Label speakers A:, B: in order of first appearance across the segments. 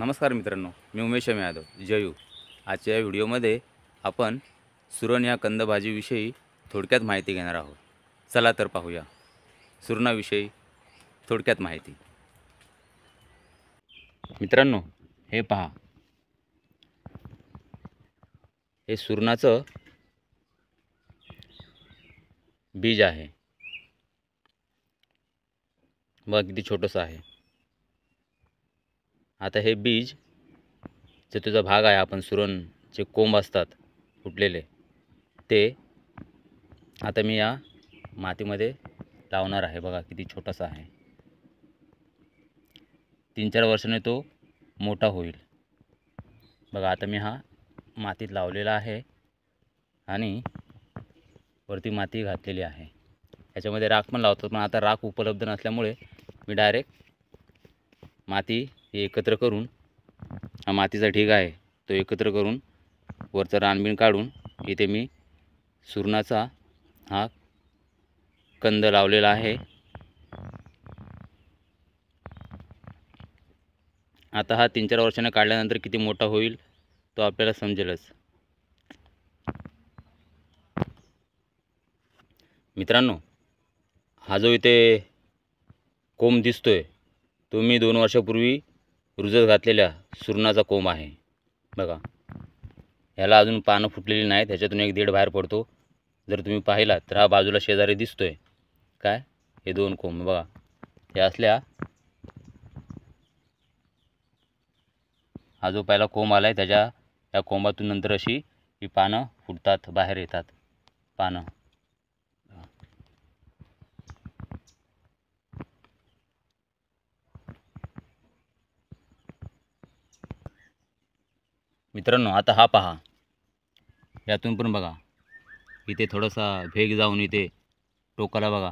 A: नमस्कार मित्रांनो, मी उमेश यादव जयू. आजच्या या व्हिडिओमध्ये आपण सुरण या कंदभाजीविषयी थोडक्यात माहिती घेणार आहोत. चला तर पाहूया सुरणाविषयी थोडक्यात माहिती. मित्रांनो, हे पहा, हे सुरणाचं बीज आहे. बघा किती छोटंसं आहे. आता हे बीज जे तुझा भाग आहे, आपण सुरणचे कोंब असतात फुटलेले, ते आता मी या मातीमध्ये लावणार आहे. बघा किती छोटासा आहे. 3-4 वर्षाने तो मोठा होईल. बघा आता मी हा मातीत लावलेला आहे आणि वरती माती घातलेली आहे. याच्यामध्ये राख पण लावतो, पण आता राख उपलब्ध नसल्यामुळे मी डायरेक्ट माती एकत्र करून, हा मातीचा ढीग आहे तो एकत्र करून वरचं रानबीण काढून इथे मी सुरणाचा हा कंद लावलेला आहे. आता हा 3-4 वर्षाने काढल्यानंतर किती मोठा होईल तो आपल्याला समजेलच. मित्रांनो, हा जो इथे कोंब दिसतोय तो मी 2 वर्षापूर्वी रुजत घातलेल्या सुरणाचा कोंब आहे. बघा, ह्याला अजून पानं फुटलेली नाहीत. ह्याच्यातून एक देठ बाहेर पडतो. जर तुम्ही पाहिलात तर हा बाजूला शेजारी दिसतोय काय, हे 2 कोंब बघा. हे असल्या, हा जो पहिला कोंब आलाय त्याच्या या कोंबातून नंतर अशी ही पानं फुटतात, बाहेर येतात पानं. मित्रांनो, आता हा पहा, यातून पण बघा इथे थोडासा भेग जाऊन इथे टोकाला बघा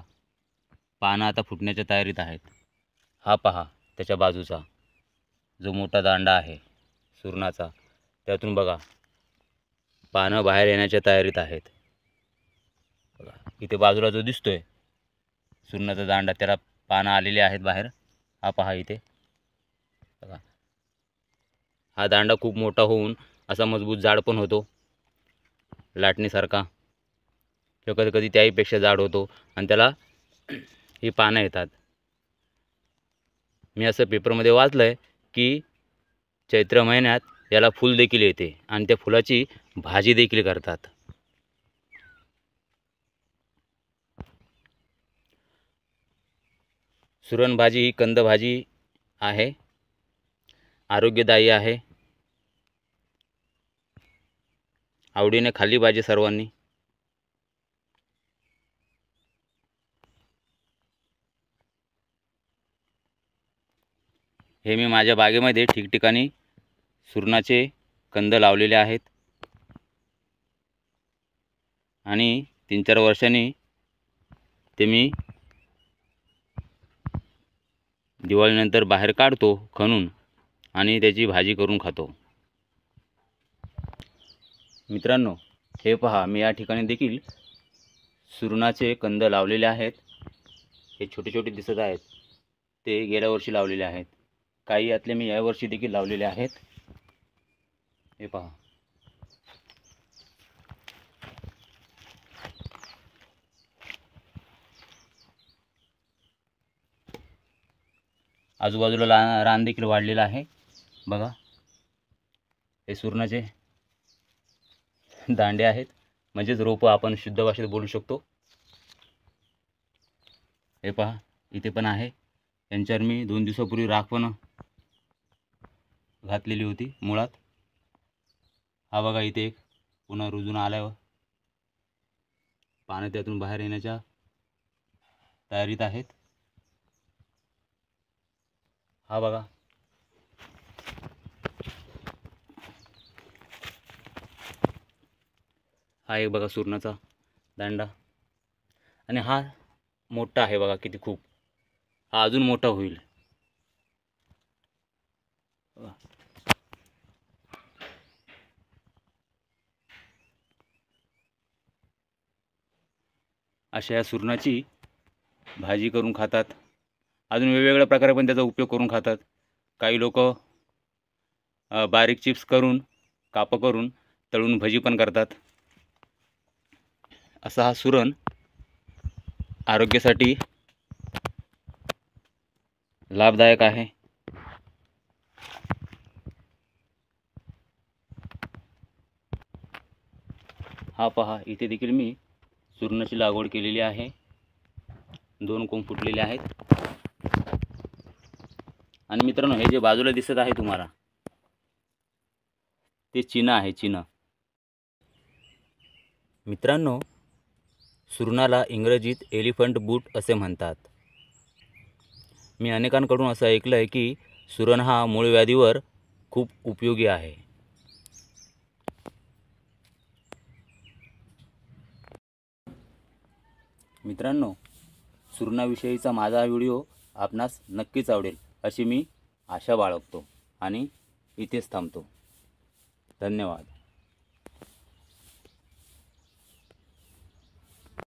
A: पानं आता फुटण्याच्या तयारीत आहेत. हा पहा, त्याच्या बाजूचा जो मोठा दांडा आहे सुरणाचा, त्यातून बघा पानं बाहेर येण्याच्या तयारीत आहेत. बघा इथे बाजूला जो दिसतोय सुरणाचा दांडा, त्याला पानं आलेली आहेत बाहेर. हा पहा इथे बघा, हा दांडा खूप मोठा होऊन असा मजबूत जाड पण होतो, लाटणीसारखा, किंवा कधी कधी त्याहीपेक्षा जाड होतो आणि त्याला ही पानं येतात. मी असं पेपरमध्ये वाचलं आहे की चैत्र महिन्यात याला फूल देखील येते आणि त्या फुलाची भाजी देखील करतात. सुरण भाजी ही कंद भाजी आहे, आरोग्यदायी आहे. आवडीने खाल्ली पाहिजे सर्वांनी. हे मी माझ्या बागेमध्ये ठिकठिकाणी सुरणाचे कंद लावलेले आहेत आणि 3-4 वर्षांनी ते मी दिवाळीनंतर बाहेर काढतो खणून आणि त्याची भाजी करून खातो. मित्रांनो, हे पहा, मी या ठिकाणी देखील सुरणाचे कंद लावलेले आहेत. हे छोटे छोटे दिसत आहेत, ते गेल्या वर्षी लावलेले आहेत. काही यातले मी या वर्षी देखील लावलेले आहेत. हे पहा, आजूबाजूला रान देखील वाढलेलं आहे. बघा, हे सुरणाचे दांडे आहेत, म्हणजेच रोपं आपण शुद्ध भाषेत बोलू शकतो. हे पहा, इथे पण आहे. यांच्यावर मी 2 दिवसापूर्वी राख पण घातलेली होती मुळात. हा बघा, इथे एक पुन्हा रुजून आल्यावर पानं त्यातून बाहेर येण्याच्या तयारीत आहेत. हा बघा, हा एक बघा सुरणाचा दांडा, आणि हा मोठा आहे बघा किती खूप. हा अजून मोठा होईल. अशा या सुरणाची भाजी करून खातात. अजून वेगवेगळ्या प्रकारे पण त्याचा उपयोग करून खातात. काही लोक बारीक चिप्स करून कापं करून तळून भजी पण करतात। असा हा सुरण आरोग्यासाठी लाभदायक आहे। हा पहा, इथे देखील मी सुरणाची लागवड केलेली आहे। 2 कोंब फुटलेले आहेत। आणि मित्रांनो, हे जे बाजूला दिसत आहे तुम्हाला, ते चिना आहे, चिना। मित्रांनो, सुरणाला इंग्रजीत एलिफंट बूट असे म्हणतात। मी अनेकांकडून असं ऐकलं आहे की सुरण हा मूळव्याधीवर खूप उपयोगी आहे। मित्रांनो, सुरणाविषयीचा माझा व्हिडिओ आपणास नक्कीच आवडेल अशी मी आशा बाळगतो आणि इथेच थांबतो। धन्यवाद।